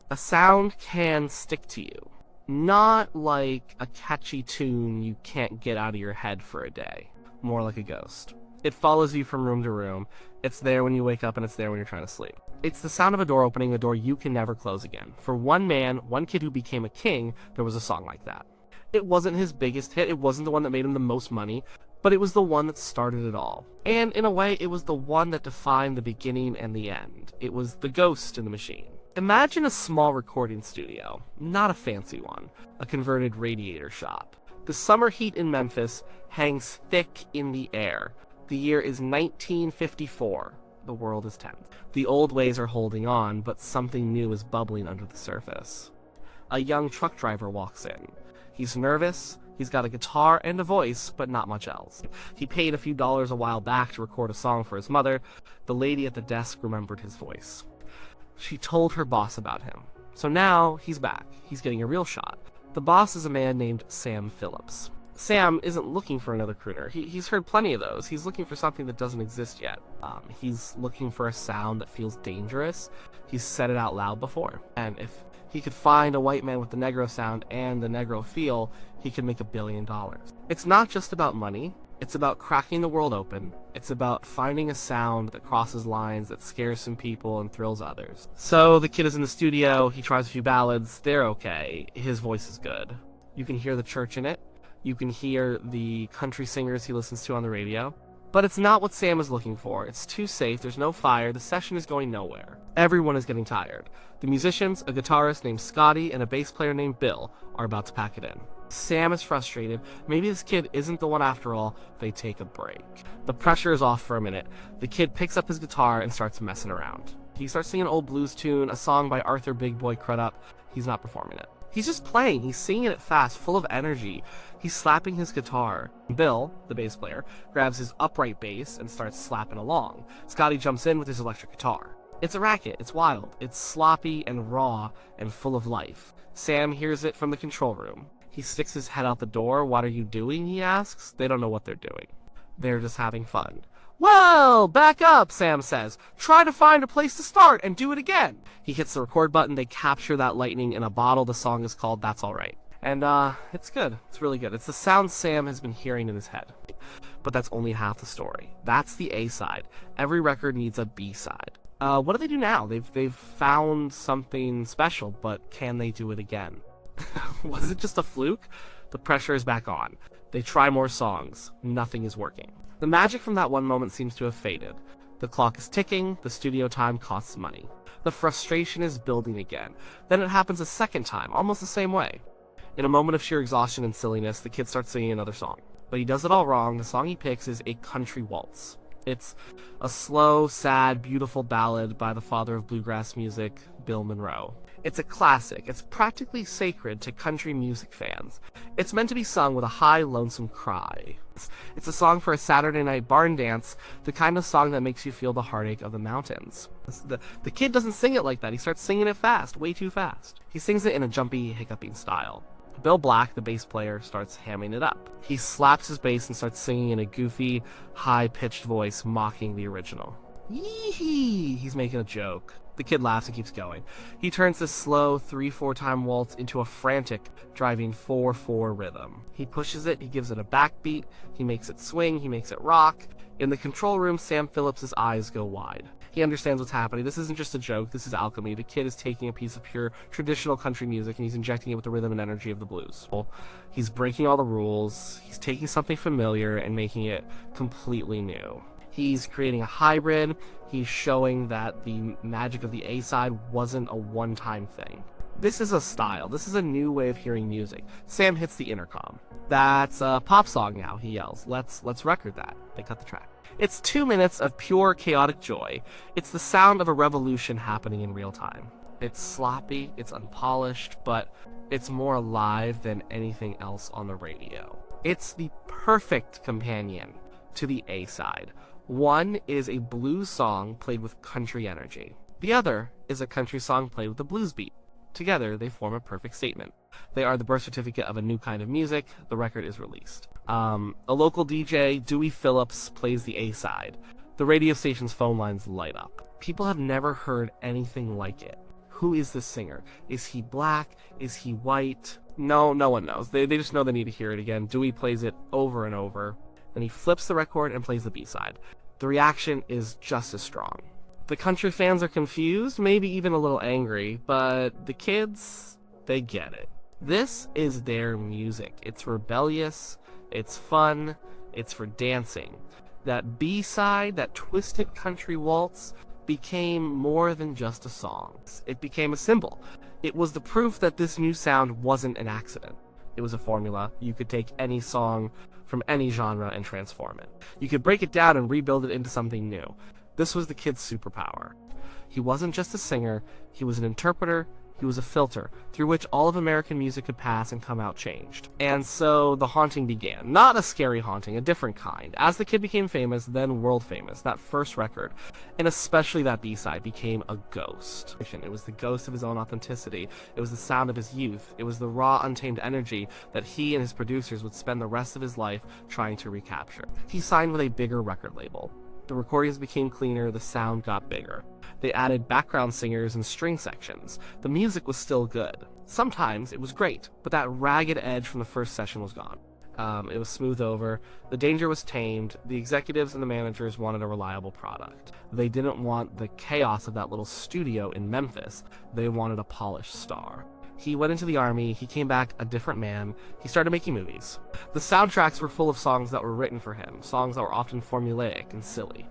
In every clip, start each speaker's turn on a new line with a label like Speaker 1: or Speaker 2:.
Speaker 1: A sound can stick to you. Not like a catchy tune you can't get out of your head for a day. More like a ghost. It follows you from room to room. It's there when you wake up and it's there when you're trying to sleep. It's the sound of a door opening, a door you can never close again. For one man, one kid who became a king, there was a song like that. It wasn't his biggest hit, it wasn't the one that made him the most money, but it was the one that started it all. And in a way, it was the one that defined the beginning and the end. It was the ghost in the machine. Imagine a small recording studio, not a fancy one, a converted radiator shop. The summer heat in Memphis hangs thick in the air. The year is 1954. The world is tense. The old ways are holding on, but something new is bubbling under the surface. A young truck driver walks in. He's nervous, he's got a guitar and a voice, but not much else. He paid a few dollars a while back to record a song for his mother. The lady at the desk remembered his voice. She told her boss about him. So now he's back. He's getting a real shot. The boss is a man named Sam Phillips. Sam isn't looking for another crooner. He's heard plenty of those. He's looking for something that doesn't exist yet. He's looking for a sound that feels dangerous. He's said it out loud before. And if he could find a white man with the Negro sound and the Negro feel, he could make $1 billion. It's not just about money. It's about cracking the world open. It's about finding a sound that crosses lines, that scares some people and thrills others. So the kid is in the studio, he tries a few ballads, they're okay. His voice is good. You can hear the church in it. You can hear the country singers he listens to on the radio. But it's not what Sam is looking for. It's too safe, there's no fire, the session is going nowhere. Everyone is getting tired. The musicians, a guitarist named Scotty and a bass player named Bill, are about to pack it in. Sam is frustrated. Maybe this kid isn't the one after all. They take a break. The pressure is off for a minute. The kid picks up his guitar and starts messing around. He starts singing an old blues tune, a song by Arthur Big Boy Crudup. He's not performing it. He's just playing. He's singing it fast, full of energy. He's slapping his guitar. Bill, the bass player, grabs his upright bass and starts slapping along. Scotty jumps in with his electric guitar. It's a racket. It's wild. It's sloppy and raw and full of life. Sam hears it from the control room. He sticks his head out the door. "What are you doing?" he asks. They don't know what they're doing. They're just having fun. "Well, back up," Sam says. "Try to find a place to start and do it again." He hits the record button. They capture that lightning in a bottle. The song is called That's Alright. And it's good. It's really good. It's the sound Sam has been hearing in his head. But that's only half the story. That's the A side. Every record needs a B side. What do they do now? They've found something special, but can they do it again? Was it just a fluke? The pressure is back on. They try more songs. Nothing is working. The magic from that one moment seems to have faded. The clock is ticking. The studio time costs money. The frustration is building again. Then it happens a second time, almost the same way. In a moment of sheer exhaustion and silliness, the kid starts singing another song. But he does it all wrong. The song he picks is a country waltz. It's a slow, sad, beautiful ballad by the father of bluegrass music, Bill Monroe. It's a classic. It's practically sacred to country music fans. It's meant to be sung with a high, lonesome cry. It's a song for a Saturday night barn dance, the kind of song that makes you feel the heartache of the mountains. The kid doesn't sing it like that. He starts singing it fast, way too fast. He sings it in a jumpy, hiccuping style. Bill Black, the bass player, starts hamming it up. He slaps his bass and starts singing in a goofy, high-pitched voice, mocking the original. Yee-hee! He's making a joke. The kid laughs and keeps going. He turns this slow 3/4 time waltz into a frantic, driving 4/4 rhythm. He pushes it, he gives it a backbeat, he makes it swing, he makes it rock. In the control room, Sam Phillips' eyes go wide. He understands what's happening. This isn't just a joke, this is alchemy. The kid is taking a piece of pure, traditional country music and he's injecting it with the rhythm and energy of the blues. He's breaking all the rules, he's taking something familiar and making it completely new. He's creating a hybrid. He's showing that the magic of the A-side wasn't a one-time thing. This is a style. This is a new way of hearing music. Sam hits the intercom. "That's a pop song now," he yells. Let's record that." They cut the track. It's 2 minutes of pure chaotic joy. It's the sound of a revolution happening in real time. It's sloppy, it's unpolished, but it's more alive than anything else on the radio. It's the perfect companion to the A-side. One is a blues song played with country energy. The other is a country song played with a blues beat. Together, they form a perfect statement. They are the birth certificate of a new kind of music. The record is released. A local DJ, Dewey Phillips, plays the A-side. The radio station's phone lines light up. People have never heard anything like it. Who is this singer? Is he black? Is he white? No one knows. They just know they need to hear it again. Dewey plays it over and over. Then he flips the record and plays the B-side. The reaction is just as strong. The country fans are confused, maybe even a little angry, but the kids, they get it. This is their music. It's rebellious, it's fun, it's for dancing. That B-side, that twisted country waltz, became more than just a song. It became a symbol. It was the proof that this new sound wasn't an accident. It was a formula. You could take any song from any genre and transform it. You could break it down and rebuild it into something new. This was the kid's superpower. He wasn't just a singer, he was an interpreter, he was a filter through which all of American music could pass and come out changed. And so the haunting began. Not a scary haunting, a different kind. As the kid became famous, then world famous, that first record, and especially that B-side, became a ghost. It was the ghost of his own authenticity. It was the sound of his youth. It was the raw, untamed energy that he and his producers would spend the rest of his life trying to recapture. He signed with a bigger record label. The recordings became cleaner, the sound got bigger. They added background singers and string sections. The music was still good. Sometimes it was great, but that ragged edge from the first session was gone. It was smoothed over, the danger was tamed, the executives and the managers wanted a reliable product. They didn't want the chaos of that little studio in Memphis, they wanted a polished star. He went into the army, he came back a different man, he started making movies. The soundtracks were full of songs that were written for him, songs that were often formulaic and silly.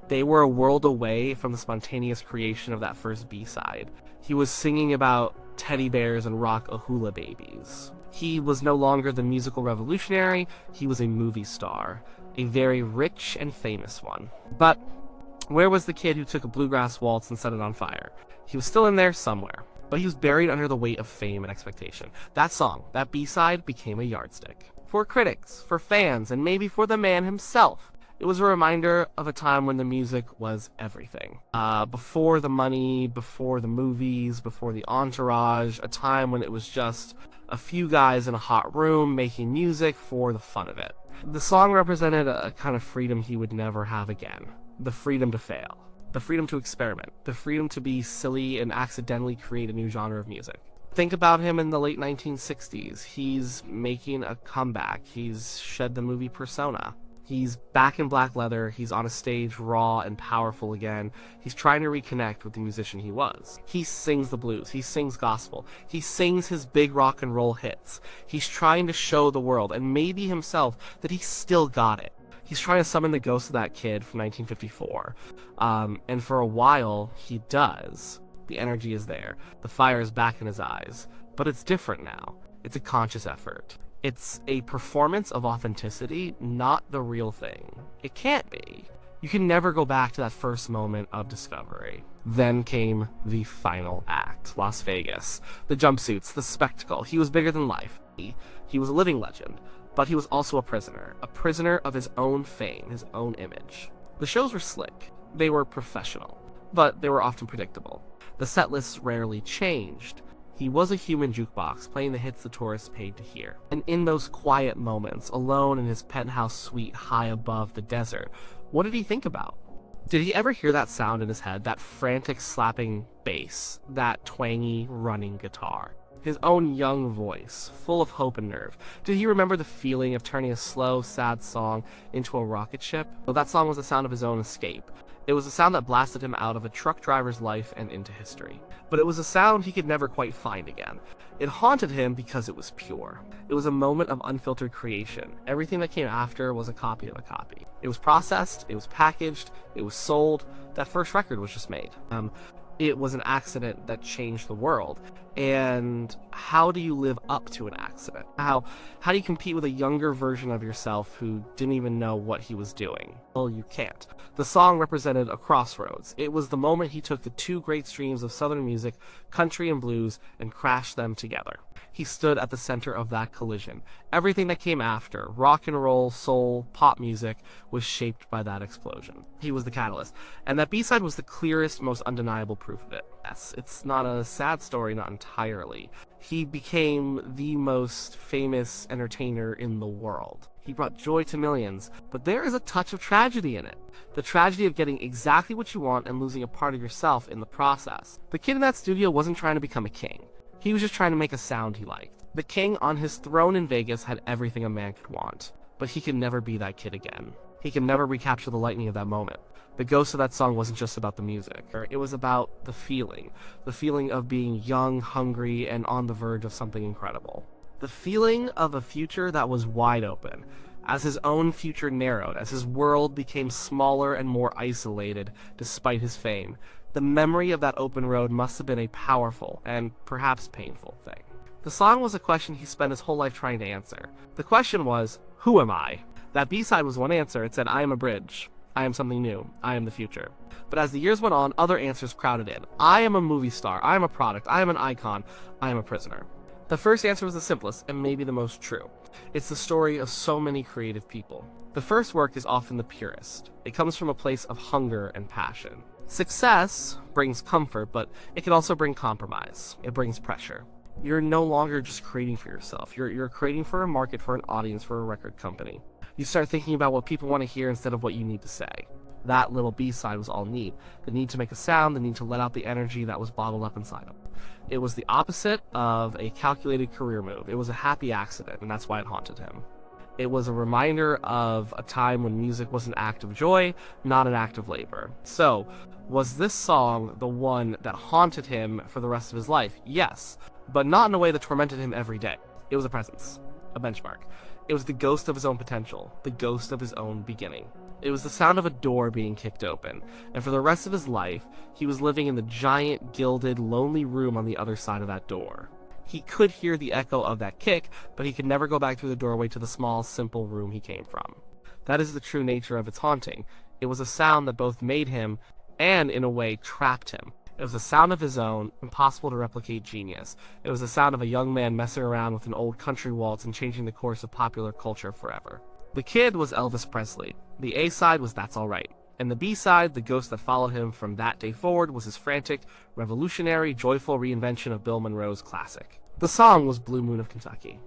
Speaker 1: They were a world away from the spontaneous creation of that first B-side. He was singing about teddy bears and rock-a-hula babies. He was no longer the musical revolutionary, he was a movie star, a very rich and famous one. But where was the kid who took a bluegrass waltz and set it on fire? He was still in there somewhere. But he was buried under the weight of fame and expectation. That song, that B-side, became a yardstick. For critics, for fans, and maybe for the man himself. It was a reminder of a time when the music was everything. Before the money, before the movies, before the entourage, a time when it was just a few guys in a hot room making music for the fun of it. The song represented a kind of freedom he would never have again. The freedom to fail. The freedom to experiment, the freedom to be silly and accidentally create a new genre of music. Think about him in the late 1960s. He's making a comeback. He's shed the movie persona. He's back in black leather. He's on a stage raw and powerful again. He's trying to reconnect with the musician he was. He sings the blues. He sings gospel. He sings his big rock and roll hits. He's trying to show the world, and maybe himself, that he still got it. He's trying to summon the ghost of that kid from 1954. And for a while, he does. The energy is there. The fire is back in his eyes. But it's different now. It's a conscious effort. It's a performance of authenticity, not the real thing. It can't be. You can never go back to that first moment of discovery. Then came the final act, Las Vegas. The jumpsuits, the spectacle. He was bigger than life. He was a living legend. But he was also a prisoner of his own fame, his own image. The shows were slick, they were professional, but they were often predictable. The set lists rarely changed. He was a human jukebox, playing the hits the tourists paid to hear. And in those quiet moments, alone in his penthouse suite high above the desert, what did he think about? Did he ever hear that sound in his head, that frantic slapping bass, that twangy running guitar? His own young voice, full of hope and nerve. Did he remember the feeling of turning a slow, sad song into a rocket ship? Well, that song was the sound of his own escape. It was a sound that blasted him out of a truck driver's life and into history. But it was a sound he could never quite find again. It haunted him because it was pure. It was a moment of unfiltered creation. Everything that came after was a copy of a copy. It was processed, it was packaged, it was sold. That first record was just made. It was an accident that changed the world. And how do you live up to an accident? How do you compete with a younger version of yourself who didn't even know what he was doing? Well, you can't. The song represented a crossroads. It was the moment he took the two great streams of Southern music, country and blues, and crashed them together. He stood at the center of that collision. Everything that came after, rock and roll, soul, pop music, was shaped by that explosion. He was the catalyst. And that B-side was the clearest, most undeniable proof of it. Yes, it's not a sad story, not entirely. He became the most famous entertainer in the world. He brought joy to millions, but there is a touch of tragedy in it. The tragedy of getting exactly what you want and losing a part of yourself in the process. The kid in that studio wasn't trying to become a king. He was just trying to make a sound he liked. The king on his throne in Vegas had everything a man could want, but he could never be that kid again. He could never recapture the lightning of that moment. The ghost of that song wasn't just about the music. It was about the feeling of being young, hungry, and on the verge of something incredible. The feeling of a future that was wide open. As his own future narrowed, as his world became smaller and more isolated despite his fame, the memory of that open road must have been a powerful and perhaps painful thing. The song was a question he spent his whole life trying to answer. The question was, who am I? That B-side was one answer. It said, I am a bridge. I am something new. I am the future. But as the years went on, other answers crowded in. I am a movie star. I am a product. I am an icon. I am a prisoner. The first answer was the simplest, and maybe the most true. It's the story of so many creative people. The first work is often the purest. It comes from a place of hunger and passion. Success brings comfort, but it can also bring compromise. It brings pressure. You're no longer just creating for yourself. You're creating for a market, for an audience, for a record company. You start thinking about what people want to hear instead of what you need to say. That little B-side was all need. The need to make a sound, the need to let out the energy that was bottled up inside him. It was the opposite of a calculated career move. It was a happy accident, and that's why it haunted him. It was a reminder of a time when music was an act of joy, not an act of labor. So, was this song the one that haunted him for the rest of his life? Yes, but not in a way that tormented him every day. It was a presence, a benchmark. It was the ghost of his own potential, the ghost of his own beginning. It was the sound of a door being kicked open, and for the rest of his life, he was living in the giant, gilded, lonely room on the other side of that door. He could hear the echo of that kick, but he could never go back through the doorway to the small, simple room he came from. That is the true nature of its haunting. It was a sound that both made him, and in a way, trapped him. It was a sound of his own, impossible to replicate genius. It was the sound of a young man messing around with an old country waltz and changing the course of popular culture forever. The kid was Elvis Presley. The A-side was That's Alright. And the B-side, the ghost that followed him from that day forward, was his frantic, revolutionary, joyful reinvention of Bill Monroe's classic. The song was Blue Moon of Kentucky.